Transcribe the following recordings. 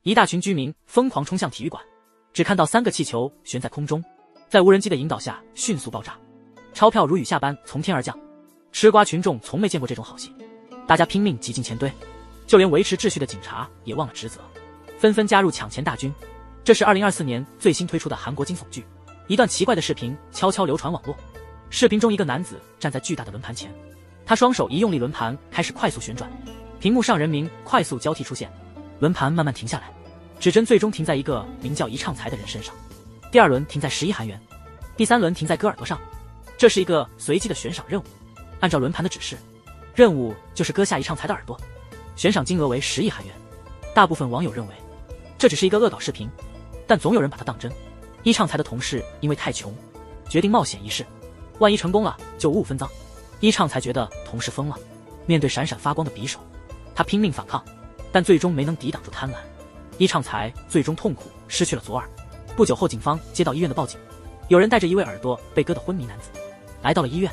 一大群居民疯狂冲向体育馆，只看到3个气球悬在空中，在无人机的引导下迅速爆炸，钞票如雨下般从天而降。吃瓜群众从没见过这种好戏，大家拼命挤进钱堆，就连维持秩序的警察也忘了职责，纷纷加入抢钱大军。这是2024年最新推出的韩国惊悚剧。一段奇怪的视频悄悄流传网络，视频中一个男子站在巨大的轮盘前，他双手一用力，轮盘开始快速旋转，屏幕上人名快速交替出现，轮盘慢慢停下来，指针最终停在一个名叫一畅才的人身上，第2轮停在11韩元，第3轮停在割耳朵上。这是一个随机的悬赏任务，按照轮盘的指示，任务就是割下一畅才的耳朵，悬赏金额为10亿韩元。大部分网友认为这只是一个恶搞视频，但总有人把它当真。一畅才的同事因为太穷，决定冒险一试，万一成功了就五五分赃。一畅才觉得同事疯了，面对闪闪发光的匕首，他拼命反抗，但最终没能抵挡住贪婪。一畅才最终痛苦失去了左耳。不久后，警方接到医院的报警，有人带着一位耳朵被割的昏迷男子来到了医院，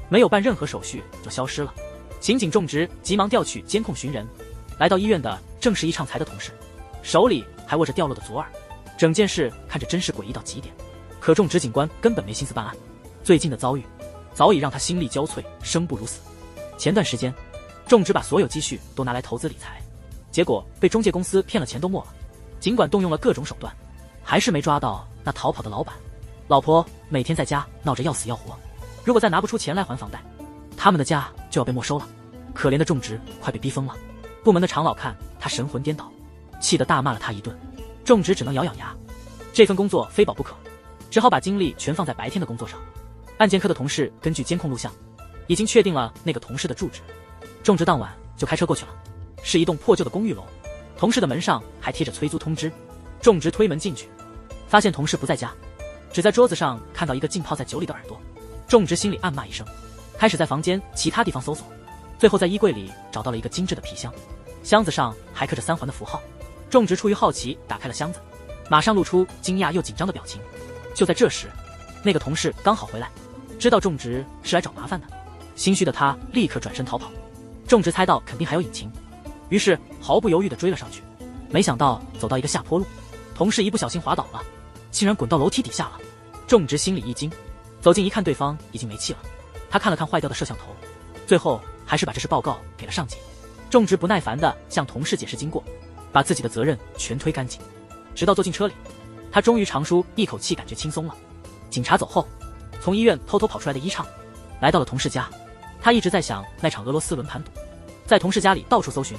没有办任何手续就消失了。刑警种植急忙调取监控寻人，来到医院的正是一畅才的同事，手里还握着掉落的左耳。整件事看着真是诡异到极点，可种植警官根本没心思办案。最近的遭遇早已让他心力交瘁，生不如死。前段时间，种植把所有积蓄都拿来投资理财，结果被中介公司骗了钱都没了。尽管动用了各种手段，还是没抓到那逃跑的老板。老婆每天在家闹着要死要活，如果再拿不出钱来还房贷，他们的家就要被没收了。可怜的种植快被逼疯了，部门的长老看他神魂颠倒，气得大骂了他一顿。种植只能咬咬牙，这份工作非保不可，只好把精力全放在白天的工作上。案件科的同事根据监控录像，已经确定了那个同事的住址。种植当晚就开车过去了，是一栋破旧的公寓楼，同事的门上还贴着催租通知。种植推门进去，发现同事不在家，只在桌子上看到一个浸泡在酒里的耳朵。种植心里暗骂一声，开始在房间其他地方搜索，最后在衣柜里找到了一个精致的皮箱，箱子上还刻着3环的符号。种植出于好奇打开了箱子，马上露出惊讶又紧张的表情。就在这时，那个同事刚好回来，知道种植是来找麻烦的，心虚的他立刻转身逃跑。种植猜到肯定还有隐情，于是毫不犹豫地追了上去。没想到走到一个下坡路，同事一不小心滑倒了，竟然滚到楼梯底下了。种植心里一惊，走近一看，对方已经没气了。他看了看坏掉的摄像头，最后还是把这事报告给了上级。种植不耐烦地向同事解释经过，把自己的责任全推干净。直到坐进车里，他终于长舒一口气，感觉轻松了。警察走后，从医院偷偷跑出来的一畅来到了同事家。他一直在想那场俄罗斯轮盘赌，在同事家里到处搜寻，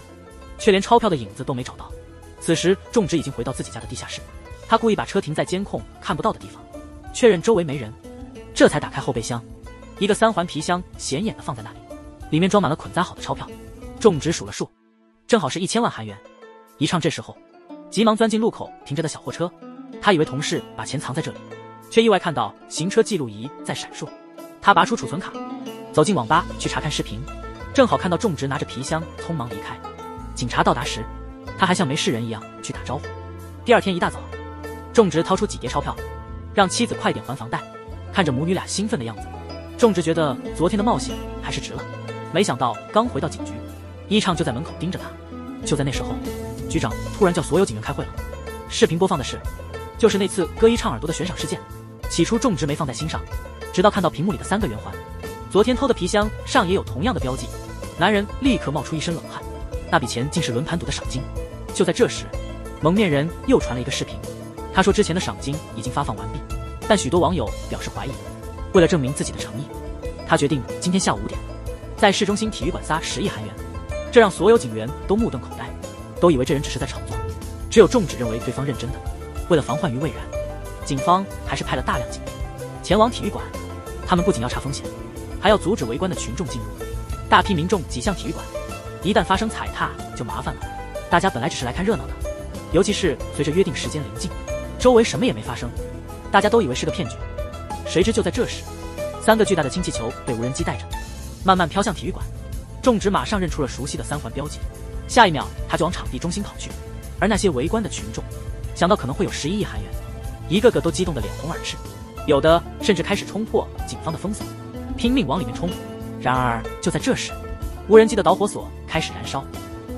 却连钞票的影子都没找到。此时种植已经回到自己家的地下室，他故意把车停在监控看不到的地方，确认周围没人，这才打开后备箱。一个3环皮箱显眼地放在那里，里面装满了捆扎好的钞票。种植数了数，正好是1000万韩元。一畅这时候急忙钻进路口停着的小货车，他以为同事把钱藏在这里，却意外看到行车记录仪在闪烁。他拔出储存卡，走进网吧去查看视频，正好看到种植拿着皮箱匆忙离开。警察到达时，他还像没事人一样去打招呼。第2天一大早，种植掏出几叠钞票，让妻子快点还房贷。看着母女俩兴奋的样子，种植觉得昨天的冒险还是值了。没想到刚回到警局，一畅就在门口盯着他。就在那时候，局长突然叫所有警员开会了。视频播放的是就是那次割一畅耳朵的悬赏事件。起初种植没放在心上，直到看到屏幕里的3个圆环，昨天偷的皮箱上也有同样的标记，男人立刻冒出一身冷汗。那笔钱竟是轮盘赌的赏金。就在这时，蒙面人又传了一个视频，他说之前的赏金已经发放完毕，但许多网友表示怀疑。为了证明自己的诚意，他决定今天下午5点在市中心体育馆撒10亿韩元。这让所有警员都目瞪口呆，都以为这人只是在炒作，只有种植认为对方认真的。为了防患于未然，警方还是派了大量警力前往体育馆。他们不仅要查风险，还要阻止围观的群众进入。大批民众挤向体育馆，一旦发生踩踏就麻烦了。大家本来只是来看热闹的，尤其是随着约定时间临近，周围什么也没发生，大家都以为是个骗局。谁知就在这时，3个巨大的氢气球被无人机带着慢慢飘向体育馆。种植马上认出了熟悉的3环标记，下一秒他就往场地中心跑去。而那些围观的群众想到可能会有11亿韩元，一个个都激动得脸红耳赤，有的甚至开始冲破警方的封锁，拼命往里面冲。然而就在这时，无人机的导火索开始燃烧，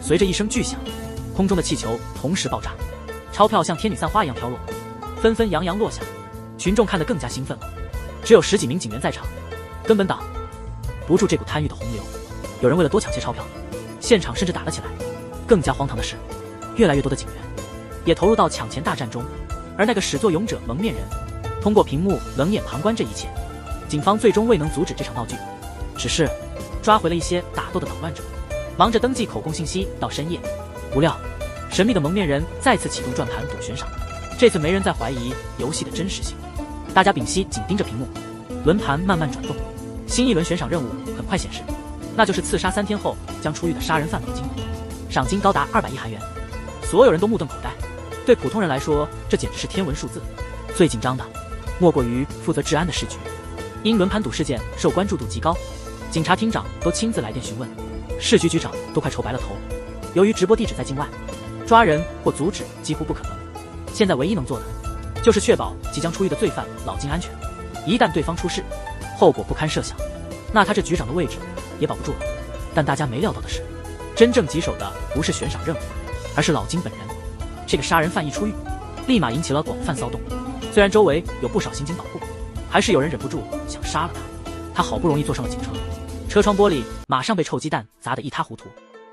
随着一声巨响，空中的气球同时爆炸，钞票像天女散花一样飘落，纷纷扬扬落下，群众看得更加兴奋了。只有10几名警员在场，根本挡不住这股贪欲的洪流。有人为了多抢些钞票，现场甚至打了起来。更加荒唐的是，越来越多的警员也投入到抢钱大战中，而那个始作俑者蒙面人通过屏幕冷眼旁观这一切。警方最终未能阻止这场闹剧，只是抓回了一些打斗的捣乱者，忙着登记口供信息到深夜。不料神秘的蒙面人再次启动转盘赌悬赏，这次没人再怀疑游戏的真实性，大家屏息紧盯着屏幕，轮盘慢慢转动。新一轮悬赏任务很快显示，那就是刺杀3天后将出狱的杀人犯老金，赏金高达200亿韩元。所有人都目瞪口呆，对普通人来说，这简直是天文数字。最紧张的莫过于负责治安的市局，因轮盘赌事件受关注度极高，警察厅长都亲自来电询问，市局局长都快愁白了头。由于直播地址在境外，抓人或阻止几乎不可能，现在唯一能做的就是确保即将出狱的罪犯老金安全。一旦对方出事，后果不堪设想，那他这局长的位置也保不住了。但大家没料到的是，真正棘手的不是悬赏任务，而是老金本人。这个杀人犯一出狱，立马引起了广泛骚动。虽然周围有不少刑警保护，还是有人忍不住想杀了他。他好不容易坐上了警车，车窗玻璃马上被臭鸡蛋砸得一塌糊涂。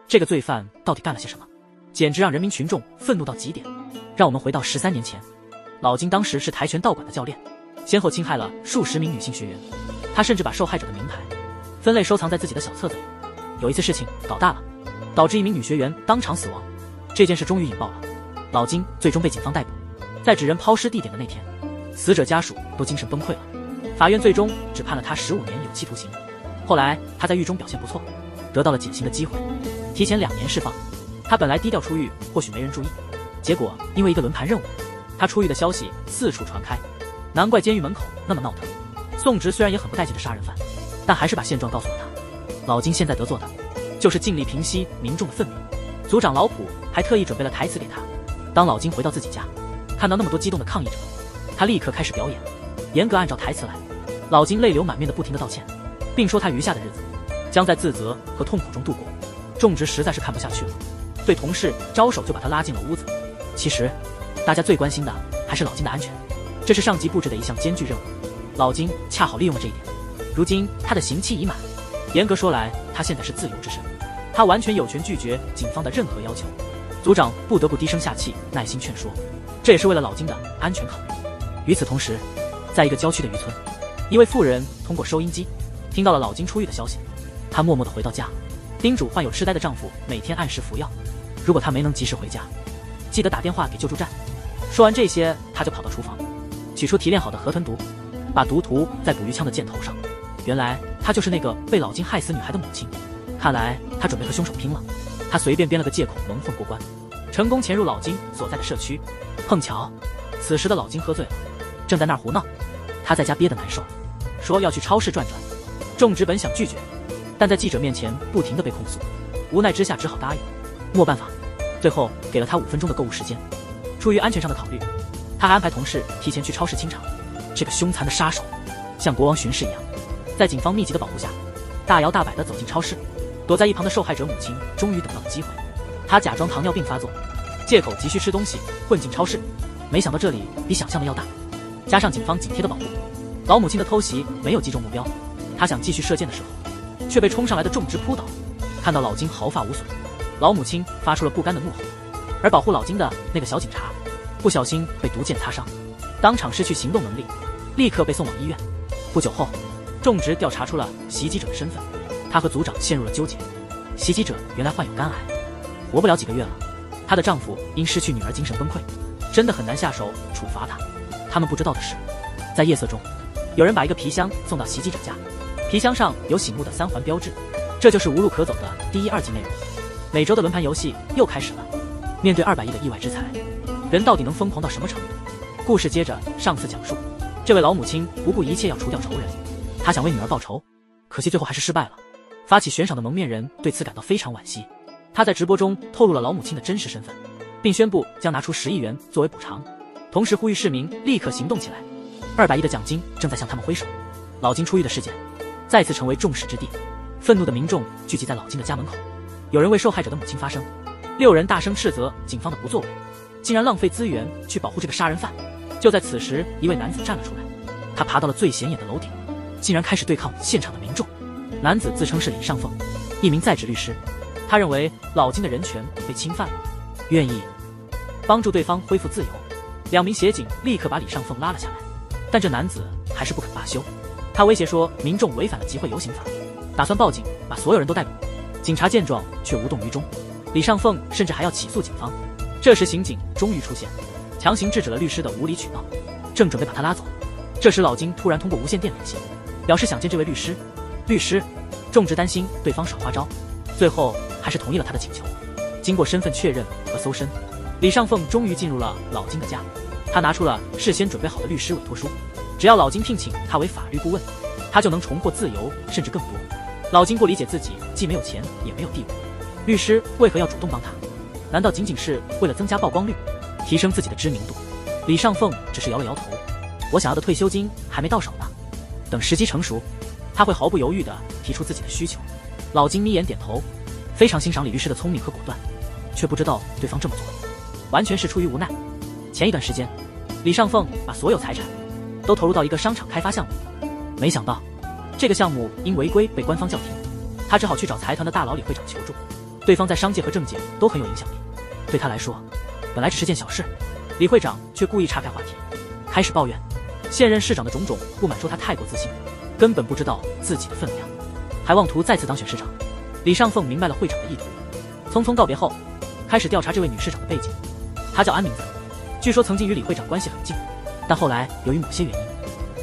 这个罪犯到底干了些什么？简直让人民群众愤怒到极点。让我们回到13年前，老金当时是跆拳道馆的教练，先后侵害了数十名女性学员。他甚至把受害者的名牌分类收藏在自己的小册子里。有一次事情搞大了，导致一名女学员当场死亡。这件事终于引爆了，老金最终被警方逮捕。在指认抛尸地点的那天，死者家属都精神崩溃了。法院最终只判了他15年有期徒刑。后来他在狱中表现不错，得到了减刑的机会，提前2年释放。他本来低调出狱，或许没人注意，结果因为一个轮盘任务，他出狱的消息四处传开，难怪监狱门口那么闹腾。宋直虽然也很不待见这杀人犯，但还是把现状告诉了他。老金现在得做的就是尽力平息民众的愤怒。组长老普还特意准备了台词给他。当老金回到自己家，看到那么多激动的抗议者，他立刻开始表演，严格按照台词来。老金泪流满面的不停地道歉，并说他余下的日子将在自责和痛苦中度过。种植实在是看不下去了，对同事招手就把他拉进了屋子。其实大家最关心的还是老金的安全，这是上级布置的一项艰巨任务。老金恰好利用了这一点。如今他的刑期已满，严格说来他现在是自由之身，他完全有权拒绝警方的任何要求。组长不得不低声下气耐心劝说，这也是为了老金的安全考虑。与此同时，在一个郊区的渔村，一位妇人通过收音机听到了老金出狱的消息。她默默地回到家，叮嘱患有痴呆的丈夫每天按时服药，如果他没能及时回家，记得打电话给救助站。说完这些，她就跑到厨房，取出提炼好的河豚毒，把毒涂在捕鱼枪的箭头上。原来她就是那个被老金害死女孩的母亲。看来她准备和凶手拼了。她随便编了个借口蒙混过关，成功潜入老金所在的社区。碰巧此时的老金喝醉了，正在那儿胡闹。他在家憋得难受，说要去超市转转。种植本想拒绝，但在记者面前不停地被控诉，无奈之下只好答应。没办法，最后给了他5分钟的购物时间。出于安全上的考虑，他还安排同事提前去超市清场。这个凶残的杀手像国王巡视一样，在警方密集的保护下，大摇大摆地走进超市。躲在一旁的受害者母亲终于等到了机会，她假装糖尿病发作，借口急需吃东西混进超市。没想到这里比想象的要大，加上警方紧贴的保护，老母亲的偷袭没有击中目标。她想继续射箭的时候，却被冲上来的种植扑倒。看到老金毫发无损，老母亲发出了不甘的怒吼，而保护老金的那个小警察不小心被毒箭擦伤，当场失去行动能力，立刻被送往医院。不久后，种植调查出了袭击者的身份，她和组长陷入了纠结。袭击者原来患有肝癌，活不了几个月了。她的丈夫因失去女儿精神崩溃，真的很难下手处罚她。他们不知道的是，在夜色中，有人把一个皮箱送到袭击者家，皮箱上有醒目的3环标志，这就是无路可走的第1、2集内容。每周的轮盘游戏又开始了。面对200亿的意外之财，人到底能疯狂到什么程度？故事接着上次讲述，这位老母亲不顾一切要除掉仇人，她想为女儿报仇，可惜最后还是失败了。发起悬赏的蒙面人对此感到非常惋惜，他在直播中透露了老母亲的真实身份，并宣布将拿出10亿元作为补偿，同时呼吁市民立刻行动起来。200亿的奖金正在向他们挥手。老金出狱的事件再次成为众矢之的，愤怒的民众聚集在老金的家门口，有人为受害者的母亲发声，6人大声斥责警方的不作为。竟然浪费资源去保护这个杀人犯。就在此时，一位男子站了出来，他爬到了最显眼的楼顶，竟然开始对抗现场的民众。男子自称是李尚凤，一名在职律师，他认为老金的人权被侵犯了，愿意帮助对方恢复自由。2名协警立刻把李尚凤拉了下来，但这男子还是不肯罢休，他威胁说民众违反了集会游行法，打算报警把所有人都逮捕。警察见状却无动于衷，李尚凤甚至还要起诉警方。这时刑警终于出现，强行制止了律师的无理取闹，正准备把他拉走，这时老金突然通过无线电联系，表示想见这位律师。种植担心对方耍花招，最后还是同意了他的请求。经过身份确认和搜身，李尚凤终于进入了老金的家。他拿出了事先准备好的律师委托书，只要老金聘请他为法律顾问，他就能重获自由，甚至更多。老金不理解自己既没有钱也没有地位，律师为何要主动帮他？难道仅仅是为了增加曝光率，提升自己的知名度？李尚凤只是摇了摇头，我想要的退休金还没到手呢，等时机成熟，他会毫不犹豫地提出自己的需求。老金眯眼点头，非常欣赏李律师的聪明和果断，却不知道对方这么做完全是出于无奈。前一段时间，李尚凤把所有财产都投入到一个商场开发项目，没想到这个项目因违规被官方叫停，他只好去找财团的大佬李会长求助。对方在商界和政界都很有影响力，对他来说本来只是件小事，李会长却故意岔开话题，开始抱怨现任市长的种种不满，说他太过自信，根本不知道自己的分量，还妄图再次当选市长。李尚凤明白了会长的意图，匆匆告别后，开始调查这位女市长的背景。她叫安名子，据说曾经与李会长关系很近，但后来由于某些原因，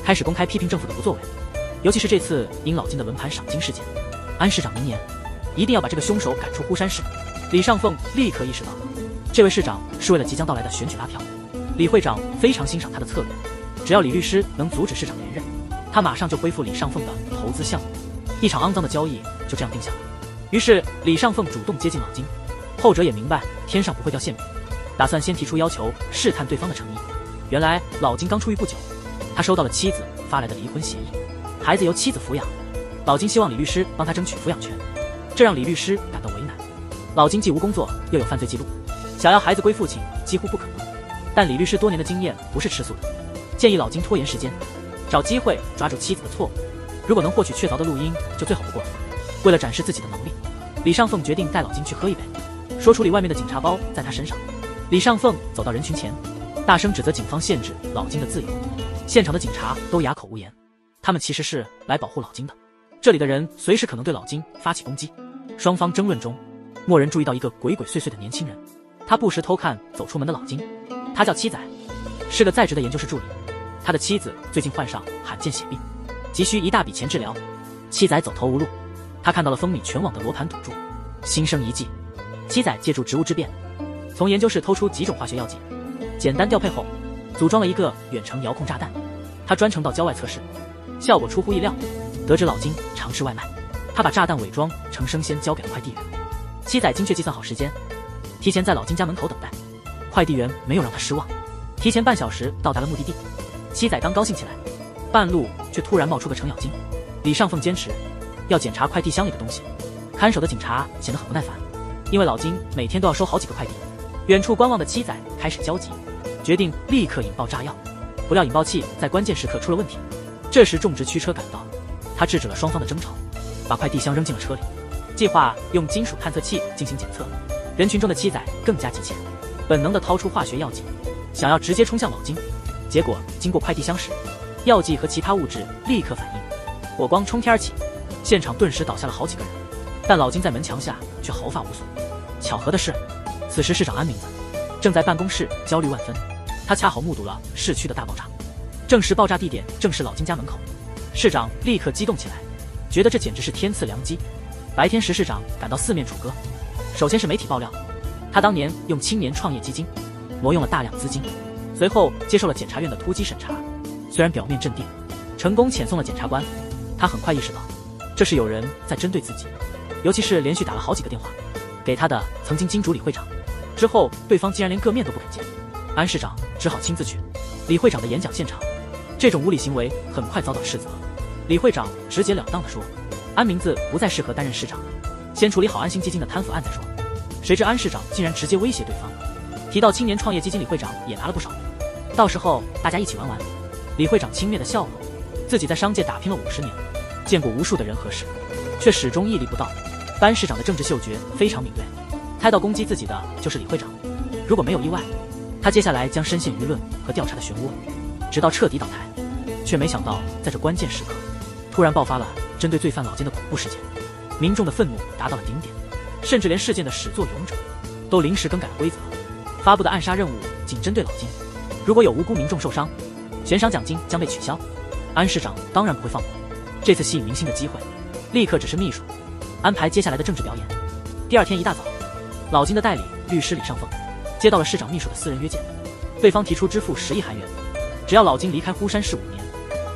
开始公开批评政府的不作为，尤其是这次因老金的轮盘赏金事件。安市长明年一定要把这个凶手赶出呼山市。李尚凤立刻意识到，这位市长是为了即将到来的选举拉票。李会长非常欣赏他的策略，只要李律师能阻止市长连任，他马上就恢复李尚凤的投资项目。一场肮脏的交易就这样定下了。于是李尚凤主动接近老金，后者也明白天上不会掉馅饼，打算先提出要求试探对方的诚意。原来老金刚出狱不久，他收到了妻子发来的离婚协议，孩子由妻子抚养。老金希望李律师帮他争取抚养权，这让李律师感到为难。老金既无工作又有犯罪记录，想要孩子归父亲几乎不可能。但李律师多年的经验不是吃素的，建议老金拖延时间，找机会抓住妻子的错误，如果能获取确凿的录音就最好不过了。为了展示自己的能力，李尚凤决定带老金去喝一杯，说处理外面的警察包在他身上。李尚凤走到人群前，大声指责警方限制老金的自由。现场的警察都哑口无言，他们其实是来保护老金的，这里的人随时可能对老金发起攻击。双方争论中，蓦然注意到一个鬼鬼祟祟的年轻人，他不时偷看走出门的老金。他叫七仔，是个在职的研究室助理，他的妻子最近患上罕见血病，急需一大笔钱治疗。七仔走投无路，他看到了风靡全网的罗盘赌注，心生一计。七仔借助职务之便，从研究室偷出几种化学药剂，简单调配后组装了一个远程遥控炸弹。他专程到郊外测试，效果出乎意料。得知老金常吃外卖，他把炸弹伪装成生鲜交给了快递员。七仔精确计算好时间，提前在老金家门口等待。快递员没有让他失望，提前半小时到达了目的地。七仔刚高兴起来，半路却突然冒出个程咬金。李尚凤坚持要检查快递箱里的东西，看守的警察显得很不耐烦，因为老金每天都要收好几个快递。远处观望的七仔开始焦急，决定立刻引爆炸药，不料引爆器在关键时刻出了问题。这时种植驱车赶到，他制止了双方的争吵，把快递箱扔进了车里，计划用金属探测器进行检测。人群中的七仔更加急切，本能地掏出化学药剂，想要直接冲向老金。结果经过快递箱时，药剂和其他物质立刻反应，火光冲天而起，现场顿时倒下了好几个人。但老金在门墙下却毫发无损。巧合的是，此时市长安名子正在办公室焦虑万分，他恰好目睹了市区的大爆炸，证实爆炸地点正是老金家门口。市长立刻激动起来，觉得这简直是天赐良机。白天时市长感到四面楚歌，首先是媒体爆料，他当年用青年创业基金挪用了大量资金，随后接受了检察院的突击审查，虽然表面镇定，成功遣送了检察官。他很快意识到这是有人在针对自己，尤其是连续打了好几个电话给他的曾经金主李会长，之后对方竟然连个面都不肯见。安市长只好亲自去李会长的演讲现场，这种无理行为很快遭到斥责。李会长直截了当地说，安名字不再适合担任市长，先处理好安心基金的贪腐案再说。谁知安市长竟然直接威胁对方，提到青年创业基金李会长也拿了不少，到时候大家一起玩玩。李会长轻蔑地笑了，自己在商界打拼了50年，见过无数的人和事，却始终屹立不倒。班市长的政治嗅觉非常敏锐，猜到攻击自己的就是李会长。如果没有意外，他接下来将深陷舆论和调查的漩涡，直到彻底倒台。却没想到，在这关键时刻，突然爆发了针对罪犯老金的恐怖事件，民众的愤怒达到了顶点，甚至连事件的始作俑者都临时更改了规则，发布的暗杀任务仅针对老金，如果有无辜民众受伤，悬赏奖金将被取消。安市长当然不会放过这次吸引民心的机会，立刻指示秘书安排接下来的政治表演。第二天一大早，老金的代理律师李尚凤接到了市长秘书的私人约见，对方提出支付10亿韩元，只要老金离开呼山市5年。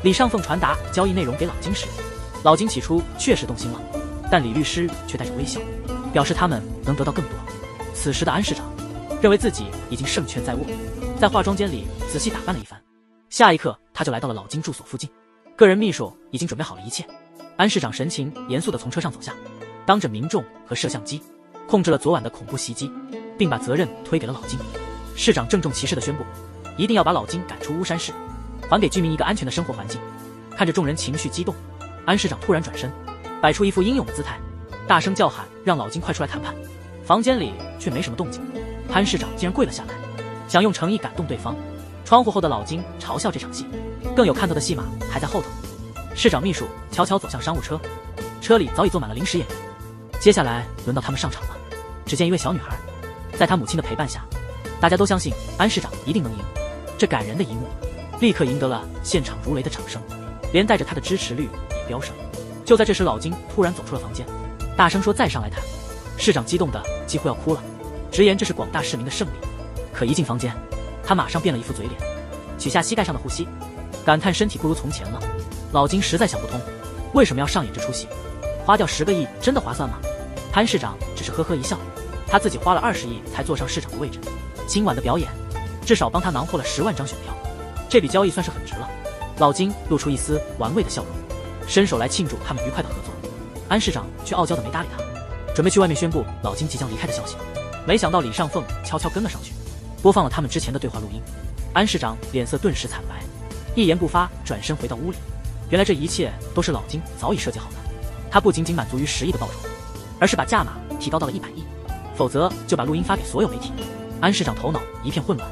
李尚凤传达交易内容给老金时，老金起初确实动心了，但李律师却带着微笑，表示他们能得到更多。此时的安市长认为自己已经胜券在握，在化妆间里仔细打扮了一番，下一刻他就来到了老金住所附近，个人秘书已经准备好了一切。安市长神情严肃地从车上走下，当着民众和摄像机控制了昨晚的恐怖袭击，并把责任推给了老金。市长郑重其事地宣布，一定要把老金赶出巫山市，还给居民一个安全的生活环境。看着众人情绪激动，安市长突然转身，摆出一副英勇的姿态，大声叫喊让老金快出来谈判。房间里却没什么动静，潘市长竟然跪了下来，想用诚意感动对方。窗户后的老金嘲笑这场戏，更有看头的戏码还在后头。市长秘书悄悄走向商务车，车里早已坐满了临时演员。接下来轮到他们上场了。只见一位小女孩，在她母亲的陪伴下，大家都相信安市长一定能赢。这感人的一幕立刻赢得了现场如雷的掌声，连带着他的支持率也飙升。就在这时，老金突然走出了房间，大声说再上来谈。市长激动的几乎要哭了，直言这是广大市民的胜利。可一进房间，他马上变了一副嘴脸，取下膝盖上的护膝，感叹身体不如从前了。老金实在想不通，为什么要上演这出戏？花掉10个亿真的划算吗？潘市长只是呵呵一笑，他自己花了20亿才坐上市长的位置，今晚的表演至少帮他囊获了10万张选票，这笔交易算是很值了。老金露出一丝玩味的笑容，伸手来庆祝他们愉快的合作。安市长却傲娇的没搭理他，准备去外面宣布老金即将离开的消息。没想到李尚凤悄悄跟了上去，播放了他们之前的对话录音。安市长脸色顿时惨白，一言不发，转身回到屋里。原来这一切都是老金早已设计好的，他不仅仅满足于10亿的报酬，而是把价码提高到了100亿，否则就把录音发给所有媒体。安市长头脑一片混乱，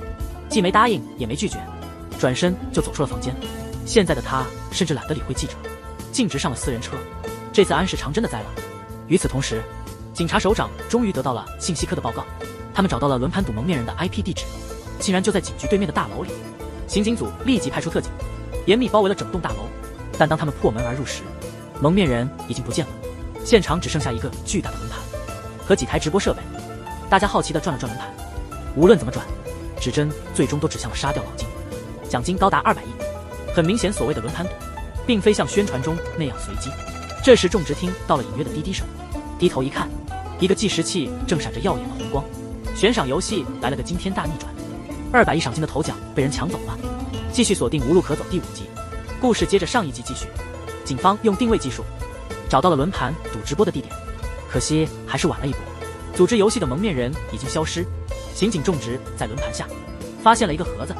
既没答应也没拒绝，转身就走出了房间。现在的他甚至懒得理会记者，径直上了私人车。这次安市长真的栽了。与此同时，警察首长终于得到了信息科的报告，他们找到了轮盘赌蒙面人的 IP 地址，竟然就在警局对面的大楼里。刑警组立即派出特警，严密包围了整栋大楼。但当他们破门而入时，蒙面人已经不见了，现场只剩下一个巨大的轮盘和几台直播设备。大家好奇地转了转轮盘，无论怎么转，指针最终都指向了杀掉老金，奖金高达200亿。很明显，所谓的轮盘赌并非像宣传中那样随机。这时种植听到了隐约的滴滴声，低头一看，一个计时器正闪着耀眼的红光，悬赏游戏来了个惊天大逆转，200亿赏金的头奖被人抢走了。继续锁定无路可走第5集，故事接着上一集继续。警方用定位技术找到了轮盘赌直播的地点，可惜还是晚了一步，组织游戏的蒙面人已经消失。刑警种植在轮盘下发现了一个盒子，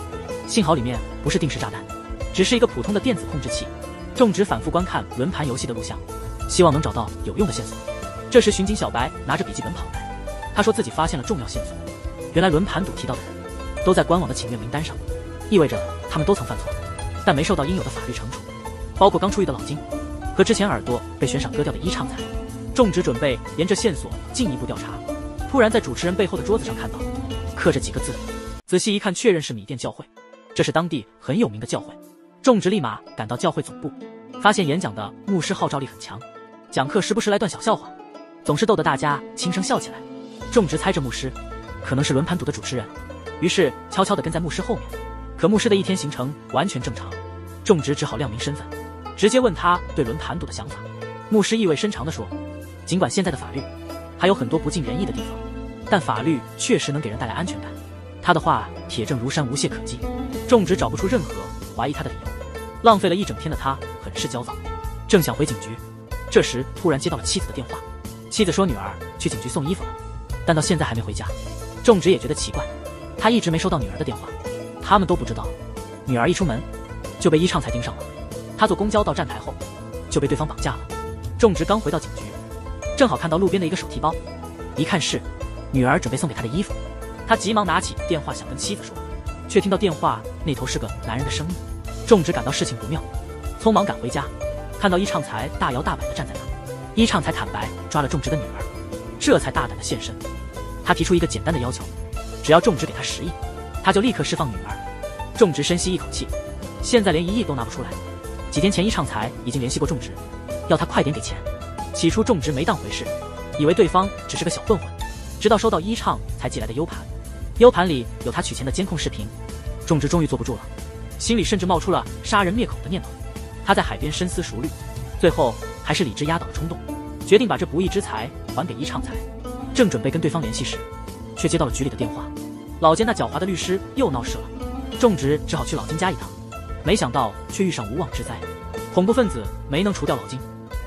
幸好里面不是定时炸弹，只是一个普通的电子控制器。种植反复观看轮盘游戏的录像，希望能找到有用的线索。这时巡警小白拿着笔记本跑来，他说自己发现了重要线索，原来轮盘赌提到的人都在官网的请愿名单上，意味着他们都曾犯错，但没受到应有的法律惩处，包括刚出狱的老金和之前耳朵被悬赏割掉的伊畅才。种植准备沿着线索进一步调查，突然在主持人背后的桌子上看到刻着几个字，仔细一看确认是米店教会，这是当地很有名的教会。种植立马赶到教会总部，发现演讲的牧师号召力很强，讲课时不时来段小笑话，总是逗得大家轻声笑起来。种植猜着牧师可能是轮盘赌的主持人，于是悄悄地跟在牧师后面。可牧师的一天行程完全正常，种植只好亮明身份，直接问他对轮盘赌的想法。牧师意味深长地说，尽管现在的法律还有很多不尽人意的地方，但法律确实能给人带来安全感。他的话铁证如山，无懈可击，种植找不出任何怀疑他的理由。浪费了一整天的他很是焦躁，正想回警局，这时突然接到了妻子的电话。妻子说女儿去警局送衣服了，但到现在还没回家。种植也觉得奇怪，他一直没收到女儿的电话，他们都不知道，女儿一出门就被伊畅才盯上了。他坐公交到站台后就被对方绑架了。仲植刚回到警局，正好看到路边的一个手提包，一看是女儿准备送给他的衣服，他急忙拿起电话想跟妻子说，却听到电话那头是个男人的声音。仲植感到事情不妙，匆忙赶回家，看到伊畅才大摇大摆地站在那，伊畅才坦白抓了仲植的女儿，这才大胆地现身。他提出一个简单的要求，只要仲植给他10亿，他就立刻释放女儿。仲植深吸一口气，现在连1亿都拿不出来。几天前伊畅才已经联系过仲植，要他快点给钱。起初仲植没当回事，以为对方只是个小混混，直到收到伊畅才寄来的 U 盘，U 盘里有他取钱的监控视频。仲植终于坐不住了，心里甚至冒出了杀人灭口的念头。他在海边深思熟虑，最后还是理智压倒了冲动，决定把这不义之财还给伊畅才。正准备跟对方联系时，却接到了局里的电话，老金那狡猾的律师又闹事了。仲植只好去老金家一趟，没想到却遇上无妄之灾。恐怖分子没能除掉老金，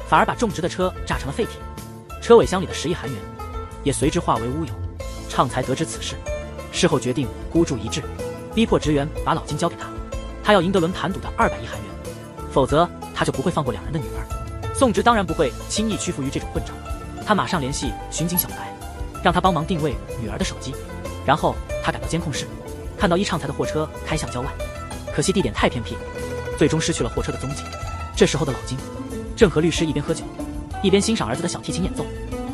反而把仲植的车炸成了废铁，车尾箱里的10亿韩元也随之化为乌有。畅才得知此事，事后决定孤注一掷，逼迫职员把老金交给他。他要赢得轮盘赌的200亿韩元，否则他就不会放过2人的女儿。宋植当然不会轻易屈服于这种混账，他马上联系巡警小白，让他帮忙定位女儿的手机。然后他赶到监控室，看到伊畅才的货车开向郊外，可惜地点太偏僻，最终失去了货车的踪迹。这时候的老金正和律师一边喝酒，一边欣赏儿子的小提琴演奏。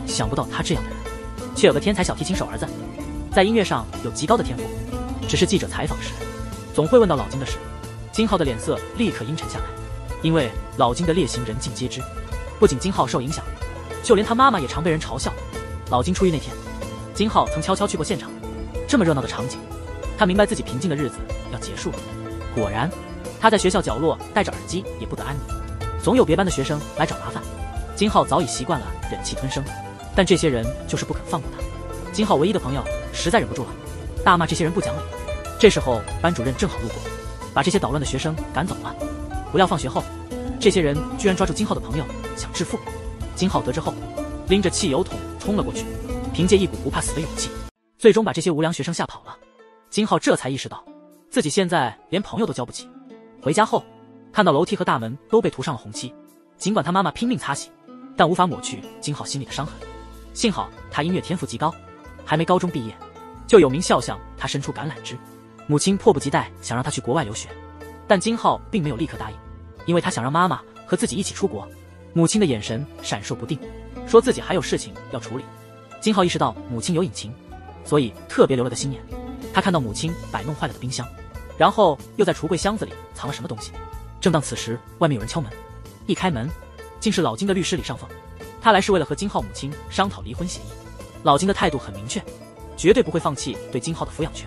想不到他这样的人，却有个天才小提琴手儿子，在音乐上有极高的天赋。只是记者采访时，总会问到老金的事。金浩的脸色立刻阴沉下来，因为老金的劣行人尽皆知。不仅金浩受影响，就连他妈妈也常被人嘲笑。老金出狱那天，金浩曾悄悄去过现场，这么热闹的场景，他明白自己平静的日子要结束了。果然，他在学校角落戴着耳机也不得安宁，总有别班的学生来找麻烦。金浩早已习惯了忍气吞声，但这些人就是不肯放过他。金浩唯一的朋友实在忍不住了，大骂这些人不讲理。这时候班主任正好路过，把这些捣乱的学生赶走了。不料放学后，这些人居然抓住金浩的朋友想致富。金浩得知后，拎着汽油桶冲了过去，凭借一股不怕死的勇气，最终把这些无良学生吓跑了。金浩这才意识到自己现在连朋友都交不起。回家后，看到楼梯和大门都被涂上了红漆，尽管他妈妈拼命擦洗，但无法抹去金浩心里的伤痕。幸好他音乐天赋极高，还没高中毕业，就有名校向他伸出橄榄枝。母亲迫不及待想让他去国外留学，但金浩并没有立刻答应，因为他想让妈妈和自己一起出国。母亲的眼神闪烁不定，说自己还有事情要处理。金浩意识到母亲有隐情，所以特别留了个心眼。他看到母亲摆弄坏了的冰箱，然后又在橱柜箱子里藏了什么东西。正当此时，外面有人敲门，一开门竟是老金的律师李尚凤。他来是为了和金浩母亲商讨离婚协议。老金的态度很明确，绝对不会放弃对金浩的抚养权。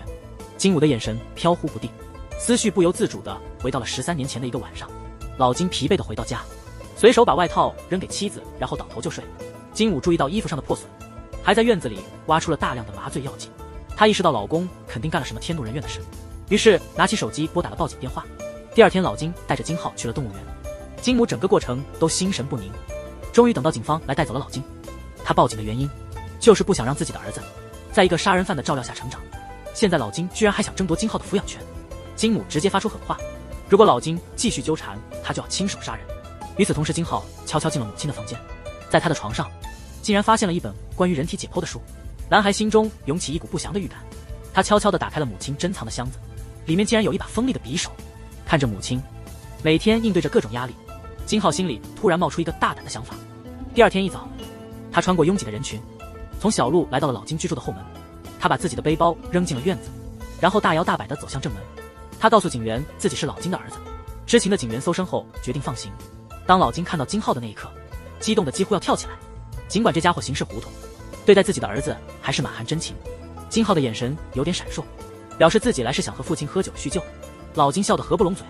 金武的眼神飘忽不定，思绪不由自主地回到了13年前的一个晚上。老金疲惫地回到家，随手把外套扔给妻子，然后倒头就睡。金武注意到衣服上的破损，还在院子里挖出了大量的麻醉药剂。他意识到老公肯定干了什么天怒人怨的事，于是拿起手机拨打了报警电话。第二天，老金带着金浩去了动物园。金母整个过程都心神不宁，终于等到警方来带走了老金。他报警的原因就是不想让自己的儿子在一个杀人犯的照料下成长。现在老金居然还想争夺金浩的抚养权，金母直接发出狠话，如果老金继续纠缠，他就要亲手杀人。与此同时，金浩悄悄进了母亲的房间，在他的床上竟然发现了一本关于人体解剖的书。男孩心中涌起一股不祥的预感，他悄悄地打开了母亲珍藏的箱子，里面竟然有一把锋利的匕首。看着母亲每天应对着各种压力，金浩心里突然冒出一个大胆的想法。第二天一早，他穿过拥挤的人群，从小路来到了老金居住的后门。他把自己的背包扔进了院子，然后大摇大摆地走向正门。他告诉警员自己是老金的儿子。知情的警员搜身后决定放行。当老金看到金浩的那一刻，激动得几乎要跳起来。尽管这家伙行事糊涂，对待自己的儿子还是满含真情。金浩的眼神有点闪烁，表示自己来是想和父亲喝酒叙旧。老金笑得合不拢嘴，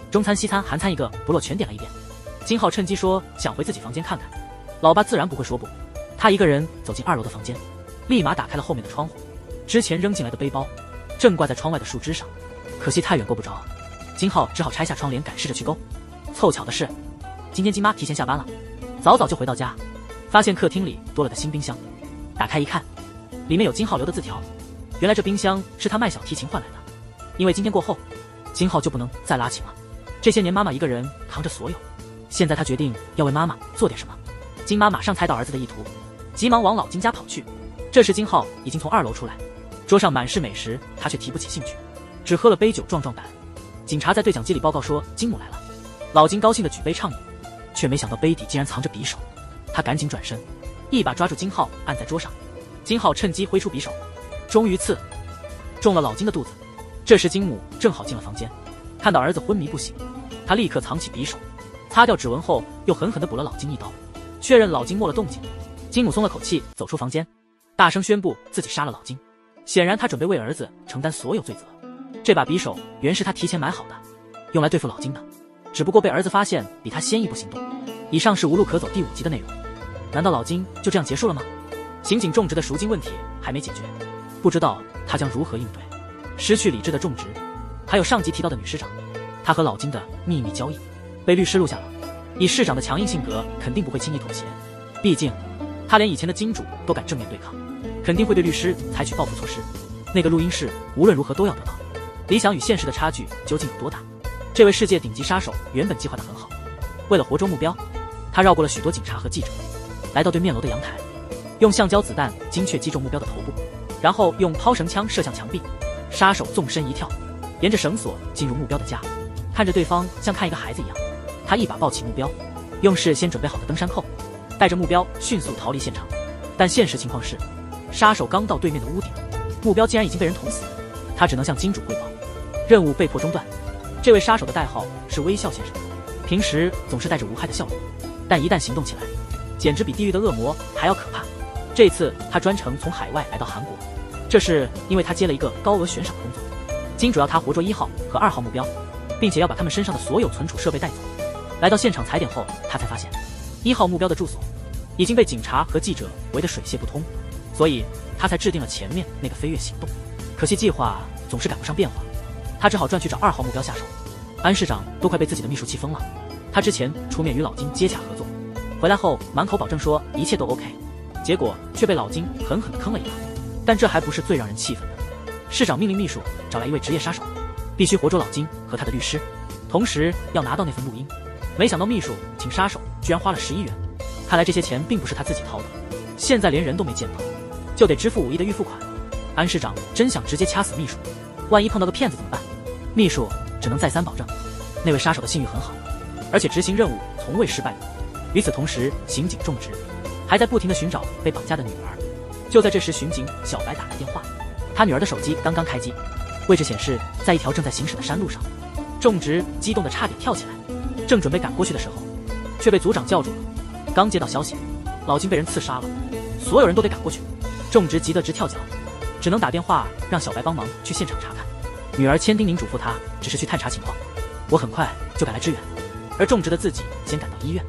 中餐西餐韩餐一个不落全点了一遍。金浩趁机说想回自己房间看看，老爸自然不会说不。他一个人走进2楼的房间，立马打开了后面的窗户。之前扔进来的背包正挂在窗外的树枝上，可惜太远够不着，金浩只好拆下窗帘赶试着去勾。凑巧的是，今天金妈提前下班了，早早就回到家，发现客厅里多了个新冰箱。打开一看，里面有金浩留的字条，原来这冰箱是他卖小提琴换来的，因为今天过后，金浩就不能再拉琴了。这些年妈妈一个人扛着所有，现在他决定要为妈妈做点什么。金妈马上猜到儿子的意图，急忙往老金家跑去。这时金浩已经从2楼出来，桌上满是美食，他却提不起兴趣，只喝了杯酒壮壮胆。警察在对讲机里报告说金母来了，老金高兴地举杯畅饮，却没想到杯底竟然藏着匕首。他赶紧转身，一把抓住金浩，按在桌上。金浩趁机挥出匕首，终于刺中了老金的肚子。这时金母正好进了房间，看到儿子昏迷不醒，他立刻藏起匕首，擦掉指纹后又狠狠地补了老金一刀，确认老金没了动静。金母松了口气，走出房间，大声宣布自己杀了老金。显然他准备为儿子承担所有罪责。这把匕首原是他提前买好的，用来对付老金的，只不过被儿子发现比他先一步行动。以上是无路可走第5集的内容。难道老金就这样结束了吗？刑警种植的赎金问题还没解决，不知道他将如何应对。失去理智的种植，还有上集提到的女市长，她和老金的秘密交易被律师录下了。以市长的强硬性格，肯定不会轻易妥协，毕竟他连以前的金主都敢正面对抗，肯定会对律师采取报复措施。那个录音室无论如何都要得到。理想与现实的差距究竟有多大？这位世界顶级杀手原本计划得很好，为了活捉目标，他绕过了许多警察和记者，来到对面楼的阳台，用橡胶子弹精确击中目标的头部，然后用抛绳枪射向墙壁。杀手纵身一跳，沿着绳索进入目标的家，看着对方像看一个孩子一样，他一把抱起目标，用事先准备好的登山扣带着目标迅速逃离现场。但现实情况是，杀手刚到对面的屋顶，目标竟然已经被人捅死，他只能向金主汇报，任务被迫中断。这位杀手的代号是微笑先生，平时总是带着无害的笑容，但一旦行动起来，简直比地狱的恶魔还要可怕。这次他专程从海外来到韩国，这是因为他接了一个高额悬赏的工作，金主要他活捉1号和2号目标，并且要把他们身上的所有存储设备带走。来到现场踩点后，他才发现1号目标的住所已经被警察和记者围得水泄不通，所以他才制定了前面那个飞跃行动。可惜计划总是赶不上变化，他只好转去找2号目标下手。安市长都快被自己的秘书气疯了，他之前出面与老金接洽合作，回来后满口保证说一切都 OK， 结果却被老金狠狠地坑了一把。但这还不是最让人气愤的，市长命令秘书找来一位职业杀手，必须活捉老金和他的律师，同时要拿到那份录音。没想到秘书请杀手居然花了11元，看来这些钱并不是他自己掏的，现在连人都没见到，就得支付5亿的预付款。安市长真想直接掐死秘书，万一碰到个骗子怎么办？秘书只能再三保证，那位杀手的信誉很好，而且执行任务从未失败过。与此同时，刑警种植还在不停地寻找被绑架的女儿。就在这时，巡警小白打来电话，他女儿的手机刚刚开机，位置显示在一条正在行驶的山路上。种植激动得差点跳起来，正准备赶过去的时候，却被组长叫住了。刚接到消息，老金被人刺杀了，所有人都得赶过去。种植急得直跳脚，只能打电话让小白帮忙去现场查看。女儿千叮咛嘱咐他，只是去探查情况，我很快就赶来支援。而种植的自己先赶到医院，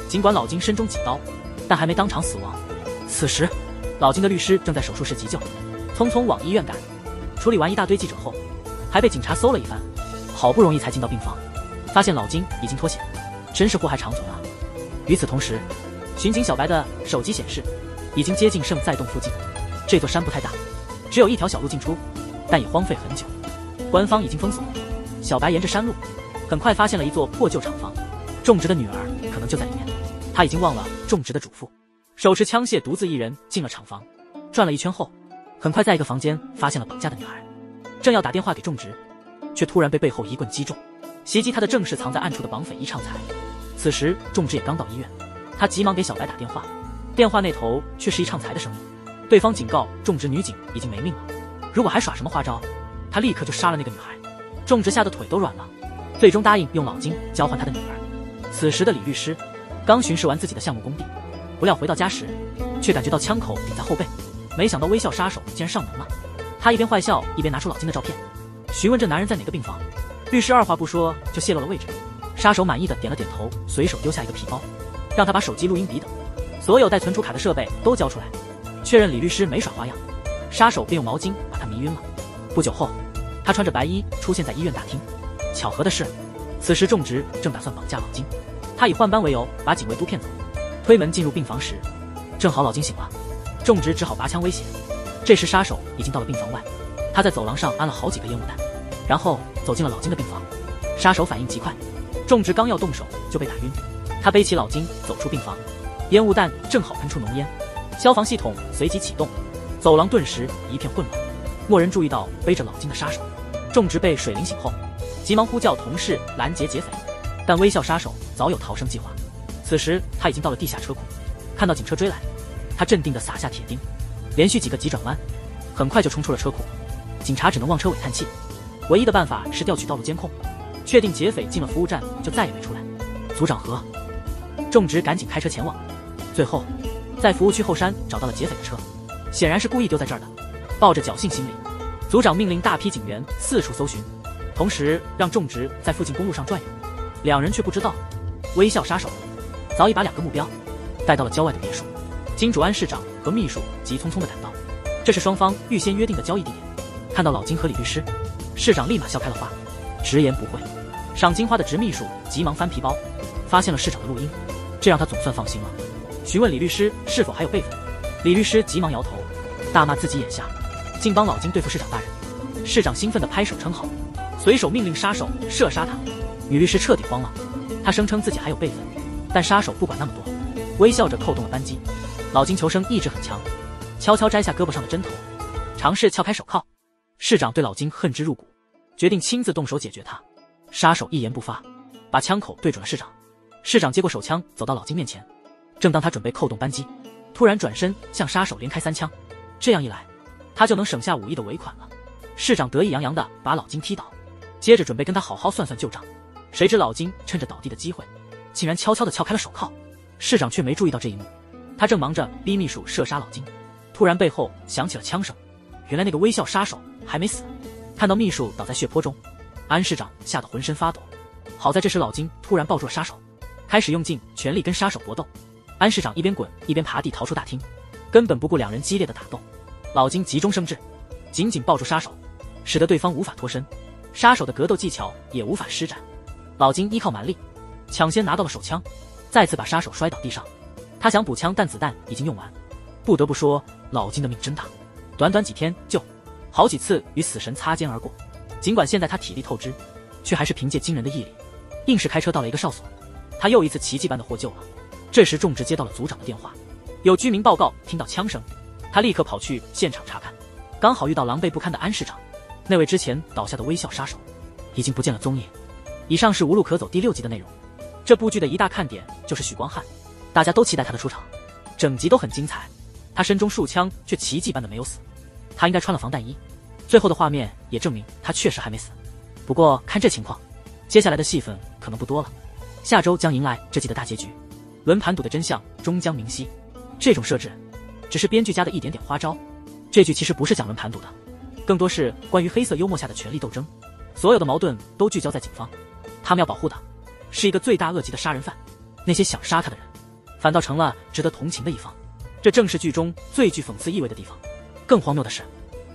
尽管老金身中几刀，但还没当场死亡。此时老金的律师正在手术室急救，匆匆往医院赶，处理完一大堆记者后，还被警察搜了一番，好不容易才进到病房，发现老金已经脱险，真是祸害长存啊。与此同时，巡警小白的手机显示已经接近圣在洞附近。这座山不太大，只有一条小路进出，但也荒废很久，官方已经封锁。小白沿着山路很快发现了一座破旧厂房，种植的女儿可能就在里面。他已经忘了种植的嘱咐，手持枪械独自一人进了厂房，转了一圈后，很快在一个房间发现了绑架的女孩。正要打电话给种植，却突然被背后一棍击中。袭击他的正是藏在暗处的绑匪易畅才。此时种植也刚到医院，他急忙给小白打电话，电话那头却是易畅才的声音。对方警告种植女警已经没命了，如果还耍什么花招，他立刻就杀了那个女孩。种植吓得腿都软了，最终答应用老金交换他的女儿。此时的李律师刚巡视完自己的项目工地，不料回到家时，却感觉到枪口顶在后背，没想到微笑杀手竟然上门了。他一边坏笑一边拿出老金的照片，询问这男人在哪个病房。律师二话不说就泄露了位置。杀手满意的点了点头，随手丢下一个皮包，让他把手机、录音笔等所有带存储卡的设备都交出来。确认李律师没耍花样，杀手便用毛巾把他迷晕了。不久后，他穿着白衣出现在医院大厅。巧合的是，此时种植正打算绑架老金，他以换班为由把警卫都骗走。推门进入病房时，正好老金醒了，种植只好拔枪威胁。这时杀手已经到了病房外，他在走廊上安了好几个烟雾弹，然后走进了老金的病房。杀手反应极快，种植刚要动手就被打晕。他背起老金走出病房，烟雾弹正好喷出浓烟，消防系统随即启动，走廊顿时一片混乱。蓦然注意到背着老金的杀手，种植被水淋醒后，急忙呼叫同事拦截劫匪，但微笑杀手早有逃生计划。此时他已经到了地下车库，看到警车追来，他镇定地撒下铁钉，连续几个急转弯，很快就冲出了车库。警察只能望车尾叹气，唯一的办法是调取道路监控，确定劫匪进了服务站就再也没出来。组长和种植赶紧开车前往，最后在服务区后山找到了劫匪的车，显然是故意丢在这儿的。抱着侥幸心理，组长命令大批警员四处搜寻，同时让种植在附近公路上转悠。两人却不知道，微笑杀手早已把2个目标带到了郊外的别墅。金主安市长和秘书急匆匆地赶到，这是双方预先约定的交易地点。看到老金和李律师，市长立马笑开了花，直言不讳。赏金花的直秘书急忙翻皮包，发现了市长的录音，这让他总算放心了。询问李律师是否还有备份，李律师急忙摇头，大骂自己眼瞎，竟帮老金对付市长大人。市长兴奋地拍手称好，随手命令杀手射杀他。女律师彻底慌了，她声称自己还有备份，但杀手不管那么多，微笑着扣动了扳机。老金求生意志很强，悄悄摘下胳膊上的针头，尝试撬开手铐。市长对老金恨之入骨，决定亲自动手解决他。杀手一言不发，把枪口对准了市长。市长接过手枪，走到老金面前，正当他准备扣动扳机，突然转身向杀手连开3枪。这样一来，他就能省下5亿的尾款了。市长得意洋洋地把老金踢倒，接着准备跟他好好算算旧账。谁知老金趁着倒地的机会，竟然悄悄地撬开了手铐。市长却没注意到这一幕，他正忙着逼秘书射杀老金，突然背后响起了枪声。原来那个微笑杀手还没死。看到秘书倒在血泊中，安市长吓得浑身发抖。好在这时老金突然抱住了杀手，开始用尽全力跟杀手搏斗。安市长一边滚一边爬地逃出大厅，根本不顾两人激烈的打斗。老金急中生智，紧紧抱住杀手，使得对方无法脱身，杀手的格斗技巧也无法施展。老金依靠蛮力，抢先拿到了手枪，再次把杀手摔倒地上。他想补枪，但子弹已经用完。不得不说，老金的命真大，短短几天就好几次与死神擦肩而过。尽管现在他体力透支，却还是凭借惊人的毅力，硬是开车到了一个哨所。他又一次奇迹般的获救了。这时种植接到了组长的电话，有居民报告听到枪声，他立刻跑去现场查看，刚好遇到狼狈不堪的安市长。那位之前倒下的微笑杀手已经不见了踪影。以上是无路可走第6集的内容。这部剧的一大看点就是许光汉，大家都期待他的出场，整集都很精彩。他身中数枪却奇迹般的没有死，他应该穿了防弹衣。最后的画面也证明他确实还没死。不过看这情况，接下来的戏份可能不多了。下周将迎来这季的大结局，轮盘赌的真相终将明晰。这种设置只是编剧家的一点点花招，这剧其实不是讲轮盘赌的，更多是关于黑色幽默下的权力斗争。所有的矛盾都聚焦在警方，他们要保护的是一个罪大恶极的杀人犯，那些想杀他的人反倒成了值得同情的一方。这正是剧中最具讽刺意味的地方。更荒谬的是，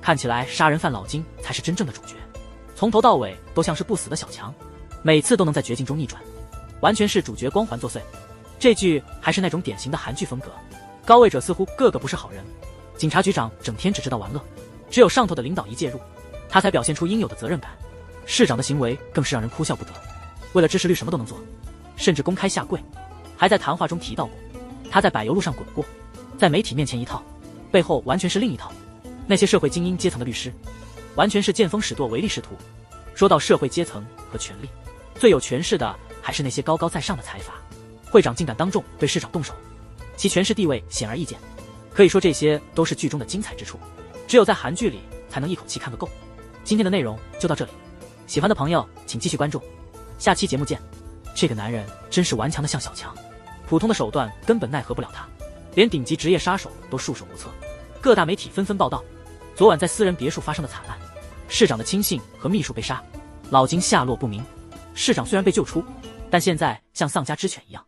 看起来杀人犯老金才是真正的主角，从头到尾都像是不死的小强，每次都能在绝境中逆转，完全是主角光环作祟。这剧还是那种典型的韩剧风格，高位者似乎个个不是好人，警察局长整天只知道玩乐，只有上头的领导一介入，他才表现出应有的责任感。市长的行为更是让人哭笑不得，为了支持率什么都能做，甚至公开下跪，还在谈话中提到过他在柏油路上滚过，在媒体面前一套，背后完全是另一套。那些社会精英阶层的律师完全是见风使舵，唯利是图。说到社会阶层和权力，最有权势的还是那些高高在上的财阀。会长竟敢当众对市长动手，其权势地位显而易见。可以说这些都是剧中的精彩之处，只有在韩剧里才能一口气看个够。今天的内容就到这里，喜欢的朋友请继续关注，下期节目见。这个男人真是顽强的像小强，普通的手段根本奈何不了他，连顶级职业杀手都束手无策。各大媒体纷纷报道昨晚在私人别墅发生的惨案，市长的亲信和秘书被杀，老金下落不明。市长虽然被救出，但现在像丧家之犬一样，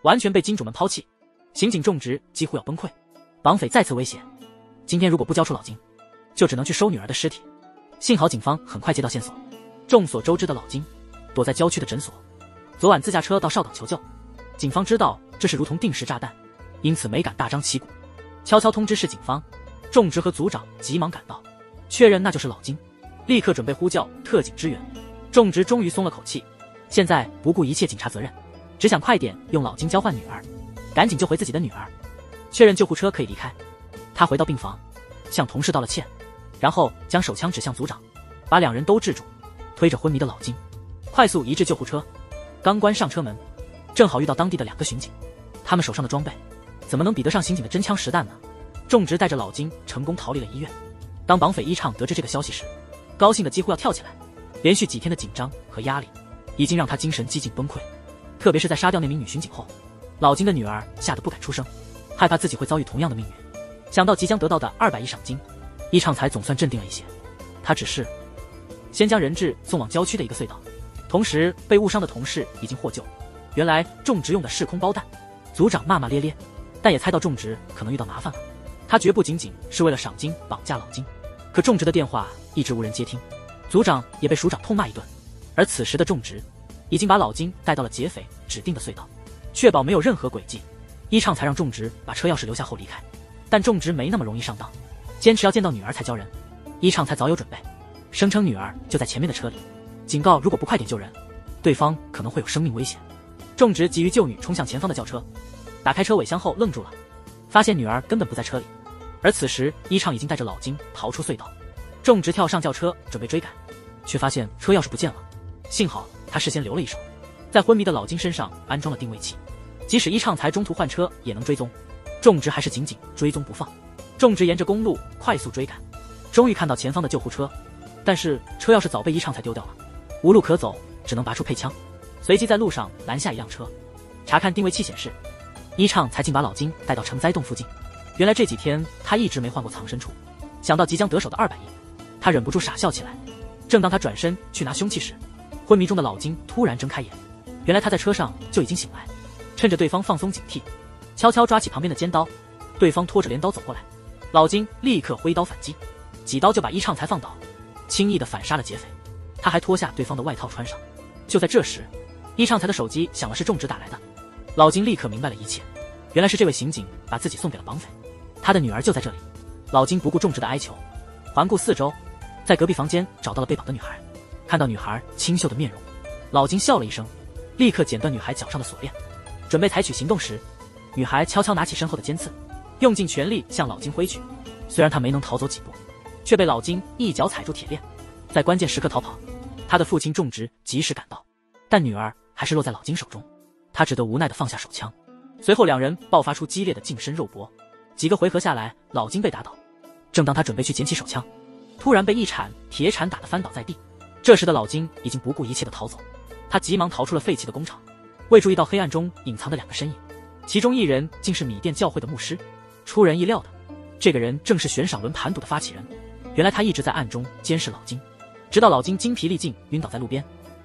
完全被金主们抛弃。刑警种植几乎要崩溃，绑匪再次威胁，今天如果不交出老金，就只能去收女儿的尸体。幸好警方很快接到线索，众所周知的老金躲在郊区的诊所，昨晚自驾车到少岛求救。警方知道这是如同定时炸弹，因此没敢大张旗鼓，悄悄通知市警方。种植和组长急忙赶到，确认那就是老金，立刻准备呼叫特警支援。种植终于松了口气，现在不顾一切警察责任，只想快点用老金交换女儿，赶紧救回自己的女儿。确认救护车可以离开，他回到病房，向同事道了歉，然后将手枪指向组长，把两人都制住，推着昏迷的老金，快速移至救护车。刚关上车门，正好遇到当地的2个巡警，他们手上的装备怎么能比得上刑警的真枪实弹呢？种植带着老金成功逃离了医院。当绑匪一畅得知这个消息时，高兴的几乎要跳起来。连续几天的紧张和压力已经让他精神几近崩溃，特别是在杀掉那名女巡警后，老金的女儿吓得不敢出声，害怕自己会遭遇同样的命运。想到即将得到的200亿赏金，一畅才总算镇定了一些。他只是先将人质送往郊区的一个隧道，同时被误伤的同事已经获救。原来种植用的是空包弹，组长骂骂咧咧，但也猜到种植可能遇到麻烦了。他绝不仅仅是为了赏金绑架老金，可种植的电话一直无人接听，组长也被署长痛骂一顿。而此时的种植已经把老金带到了劫匪指定的隧道，确保没有任何诡计，一畅才让种植把车钥匙留下后离开。但种植没那么容易上当，坚持要见到女儿才交人。一畅才早有准备，声称女儿就在前面的车里，警告如果不快点救人，对方可能会有生命危险。种植急于救女，冲向前方的轿车，打开车尾箱后愣住了，发现女儿根本不在车里。而此时一畅已经带着老金逃出隧道，种植跳上轿车准备追赶，却发现车钥匙不见了。幸好他事先留了一手，在昏迷的老金身上安装了定位器，即使一畅才中途换车也能追踪。种植还是紧紧追踪不放，种植沿着公路快速追赶，终于看到前方的救护车，但是车钥匙早被一畅才丢掉了，无路可走，只能拔出配枪，随即在路上拦下一辆车，查看定位器显示，一畅才竟把老金带到成灾洞附近。原来这几天他一直没换过藏身处，想到即将得手的200亿，他忍不住傻笑起来。正当他转身去拿凶器时，昏迷中的老金突然睁开眼，原来他在车上就已经醒来。趁着对方放松警惕，悄悄抓起旁边的尖刀，对方拖着镰刀走过来，老金立刻挥刀反击，几刀就把一畅才放倒，轻易地反杀了劫匪。他还脱下对方的外套穿上。就在这时，一畅才的手机响了，是种植打来的。老金立刻明白了一切，原来是这位刑警把自己送给了绑匪，他的女儿就在这里。老金不顾种植的哀求，环顾四周，在隔壁房间找到了被绑的女孩。看到女孩清秀的面容，老金笑了一声，立刻剪断女孩脚上的锁链，准备采取行动时，女孩悄悄拿起身后的尖刺，用尽全力向老金挥去。虽然他没能逃走几步，却被老金一脚踩住铁链，在关键时刻逃跑。他的父亲种植及时赶到，但女儿还是落在老金手中，他只得无奈地放下手枪。随后两人爆发出激烈的近身肉搏，几个回合下来，老金被打倒。正当他准备去捡起手枪，突然被一铲铁铲打得翻倒在地。这时的老金已经不顾一切地逃走，他急忙逃出了废弃的工厂，未注意到黑暗中隐藏的2个身影，其中一人竟是米店教会的牧师。出人意料的，这个人正是悬赏轮盘赌的发起人。原来他一直在暗中监视老金，直到老金精疲力尽晕倒在路边，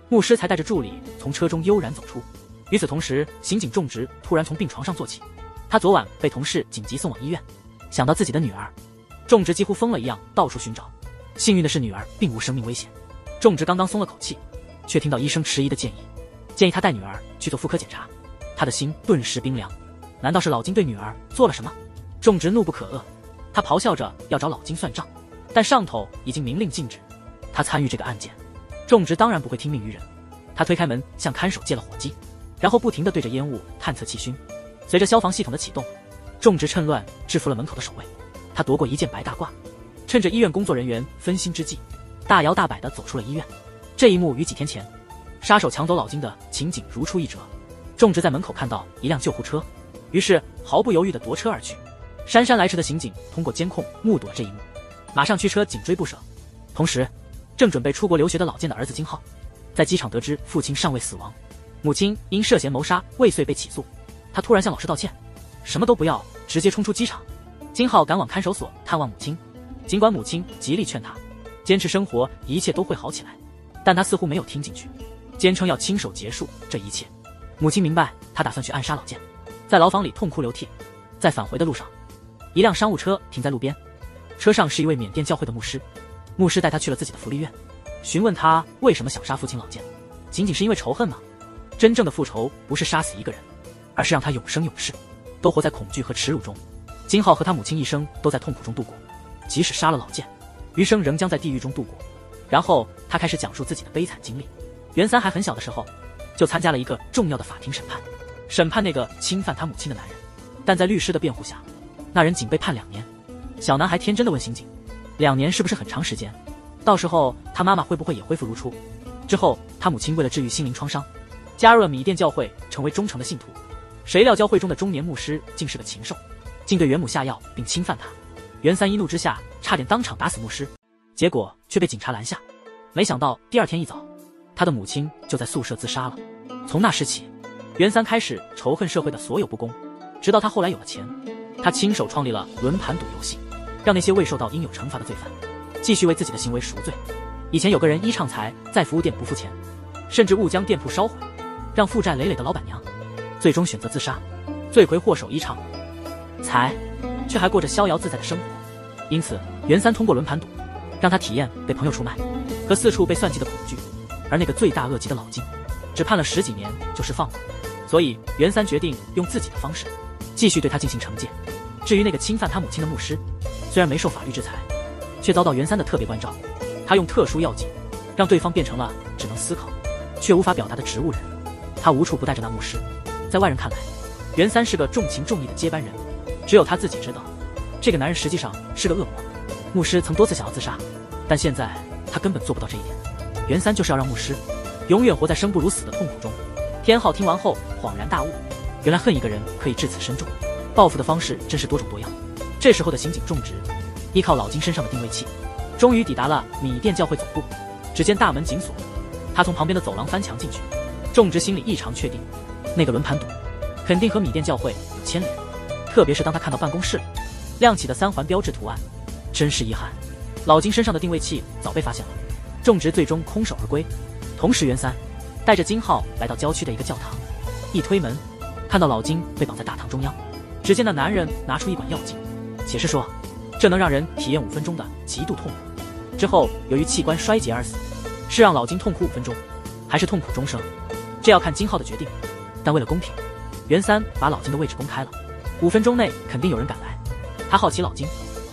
牧师才带着助理从车中悠然走出。与此同时，刑警种植突然从病床上坐起，他昨晚被同事紧急送往医院。想到自己的女儿，种植几乎疯了一样到处寻找。幸运的是女儿并无生命危险。种植刚刚松了口气，却听到医生迟疑的建议他带女儿去做妇科检查。他的心顿时冰凉，难道是老金对女儿做了什么？种植怒不可遏，他咆哮着要找老金算账，但上头已经明令禁止他参与这个案件。种植当然不会听命于人，他推开门向看守借了火机，然后不停地对着烟雾探测气熏。随着消防系统的启动，种植趁乱制服了门口的守卫，他夺过一件白大褂，趁着医院工作人员分心之际，大摇大摆地走出了医院。这一幕与几天前杀手抢走老金的情景如出一辙。种植在门口看到一辆救护车，于是毫不犹豫地夺车而去。姗姗来迟的刑警通过监控目睹了这一幕，马上驱车紧追不舍。同时，正准备出国留学的老健的儿子金浩，在机场得知父亲尚未死亡，母亲因涉嫌谋杀未遂被起诉，他突然向老师道歉，什么都不要，直接冲出机场。金浩赶往看守所探望母亲，尽管母亲极力劝他坚持生活，一切都会好起来，但他似乎没有听进去，坚称要亲手结束这一切。母亲明白他打算去暗杀老健，在牢房里痛哭流涕。在返回的路上，一辆商务车停在路边，车上是一位缅甸教会的牧师。牧师带他去了自己的福利院，询问他为什么想杀父亲老健，仅仅是因为仇恨吗？真正的复仇不是杀死一个人，而是让他永生永世都活在恐惧和耻辱中。金浩和他母亲一生都在痛苦中度过，即使杀了老健，余生仍将在地狱中度过。然后他开始讲述自己的悲惨经历。袁三还很小的时候，就参加了一个重要的法庭审判，审判那个侵犯他母亲的男人。但在律师的辩护下，那人仅被判2年。小男孩天真的问刑警：2年是不是很长时间？到时候他妈妈会不会也恢复如初？之后他母亲为了治愈心灵创伤，加入了米甸教会，成为忠诚的信徒。谁料教会中的中年牧师竟是个禽兽，竟对袁母下药并侵犯他。袁三一怒之下差点当场打死牧师，结果却被警察拦下。没想到第2天一早，他的母亲就在宿舍自杀了。从那时起，袁三开始仇恨社会的所有不公。直到他后来有了钱，他亲手创立了轮盘赌游戏，让那些未受到应有惩罚的罪犯继续为自己的行为赎罪。以前有个人依唱财在服务店不付钱，甚至误将店铺烧毁，让负债累累的老板娘最终选择自杀。罪魁祸首依唱财却还过着逍遥自在的生活。因此袁三通过轮盘赌，让他体验被朋友出卖和四处被算计的恐惧。而那个罪大恶极的老金只判了10几年就释放了。所以袁三决定用自己的方式继续对他进行惩戒。至于那个侵犯他母亲的牧师，虽然没受法律制裁，却遭到袁三的特别关照。他用特殊药剂让对方变成了只能思考却无法表达的植物人。他无处不带着那牧师。在外人看来，袁三是个重情重义的接班人，只有他自己知道，这个男人实际上是个恶魔。牧师曾多次想要自杀，但现在他根本做不到这一点。袁三就是要让牧师永远活在生不如死的痛苦中。天昊听完后恍然大悟，原来恨一个人可以至此深重，报复的方式真是多种多样。这时候的刑警种植依靠老金身上的定位器，终于抵达了米甸教会总部。只见大门紧锁，他从旁边的走廊翻墙进去。种植心里异常确定，那个轮盘赌肯定和米甸教会有牵连，特别是当他看到办公室亮起的3环标志图案。真是遗憾，老金身上的定位器早被发现了。种植最终空手而归。同时袁三带着金浩来到郊区的一个教堂，一推门看到老金被绑在大堂中央。只见那男人拿出一管药剂，解释说这能让人体验5分钟的极度痛苦，之后由于器官衰竭而死。是让老金痛苦5分钟，还是痛苦终生，这要看金浩的决定。但为了公平，袁三把老金的位置公开了，5分钟内肯定有人赶来。他好奇老金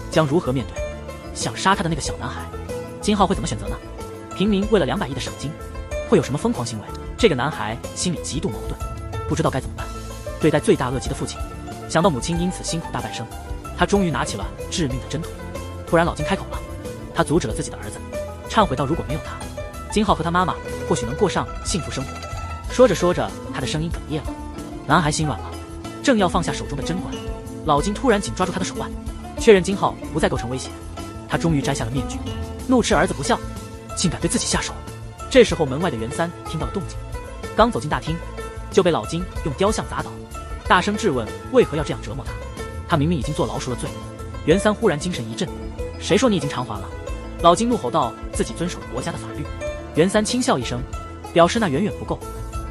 将如何面对想杀他的那个小男孩。金浩会怎么选择呢？平民为了200亿的赏金会有什么疯狂行为？这个男孩心里极度矛盾，不知道该怎么办。对待罪大恶极的父亲，想到母亲因此辛苦大半生，他终于拿起了致命的针筒。突然老金开口了，他阻止了自己的儿子，忏悔道如果没有他，金浩和他妈妈或许能过上幸福生活。说着说着，他的声音哽咽了。男孩心软了，正要放下手中的针管，老金突然紧抓住他的手腕，确认金浩不再构成威胁。他终于摘下了面具，怒斥儿子不孝，竟敢对自己下手。这时候门外的袁三听到了动静，刚走进大厅就被老金用雕像砸倒，大声质问为何要这样折磨他。他明明已经坐牢赎了罪。袁三忽然精神一振，谁说你已经偿还了？老金怒吼道，自己遵守了国家的法律。袁三轻笑一声，表示那远远不够。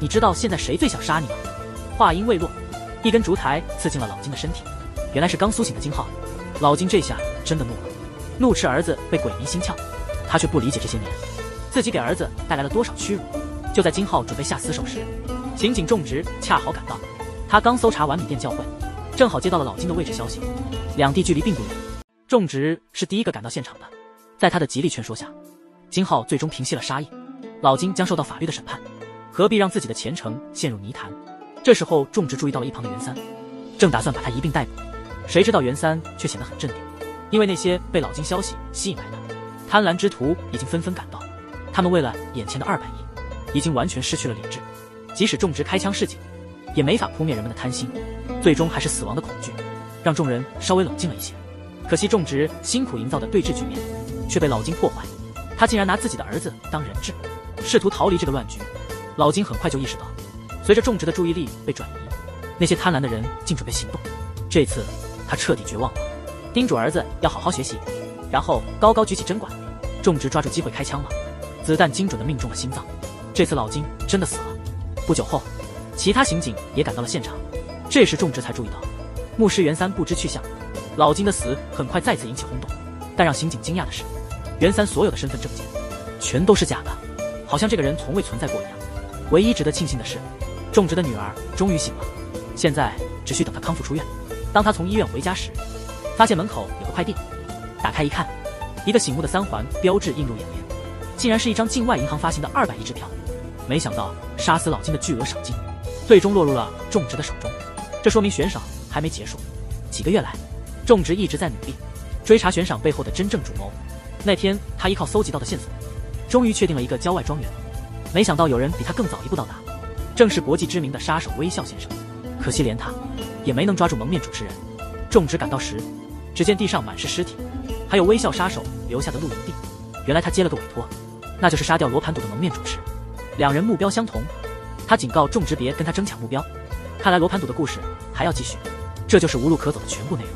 你知道现在谁最想杀你吗？话音未落，一根烛台刺进了老金的身体。原来是刚苏醒的金浩。老金这下真的怒了，怒斥儿子被鬼迷心窍。他却不理解这些年自己给儿子带来了多少屈辱。就在金浩准备下死手时，刑警种植恰好赶到。他刚搜查完米甸教会，正好接到了老金的位置消息，两地距离并不远。种植是第一个赶到现场的，在他的极力劝说下，金浩最终平息了杀意。老金将受到法律的审判，何必让自己的前程陷入泥潭？这时候种植注意到了一旁的袁三，正打算把他一并逮捕，谁知道袁三却显得很镇定，因为那些被老金消息吸引来的贪婪之徒已经纷纷赶到。他们为了眼前的200亿，已经完全失去了理智，即使种植开枪示警，也没法扑灭人们的贪心。最终还是死亡的恐惧让众人稍微冷静了一些。可惜种植辛苦营造的对峙局面却被老金破坏，他竟然拿自己的儿子当人质，试图逃离这个乱局。老金很快就意识到，随着种植的注意力被转移，那些贪婪的人竟准备行动。这次他彻底绝望了，叮嘱儿子要好好学习，然后高高举起针管。种植抓住机会开枪了，子弹精准地命中了心脏。这次老金真的死了。不久后，其他刑警也赶到了现场。这时种植才注意到，牧师袁三不知去向。老金的死很快再次引起轰动，但让刑警惊讶的是，袁三所有的身份证件全都是假的，好像这个人从未存在过一样。唯一值得庆幸的是，种植的女儿终于醒了，现在只需等她康复出院。当他从医院回家时，发现门口有个快递，打开一看，一个醒目的3环标志映入眼帘，竟然是一张境外银行发行的200亿支票。没想到杀死老金的巨额赏金，最终落入了种植的手中。这说明悬赏还没结束。几个月来，种植一直在努力追查悬赏背后的真正主谋。那天，他依靠搜集到的线索，终于确定了一个郊外庄园。没想到有人比他更早一步到达，正是国际知名的杀手微笑先生。可惜连他也没能抓住蒙面主持人。种植赶到时，只见地上满是尸体，还有微笑杀手留下的露营地。原来他接了个委托，那就是杀掉罗盘赌的蒙面主持。两人目标相同，他警告种植别跟他争抢目标。看来罗盘赌的故事还要继续，这就是无路可走的全部内容。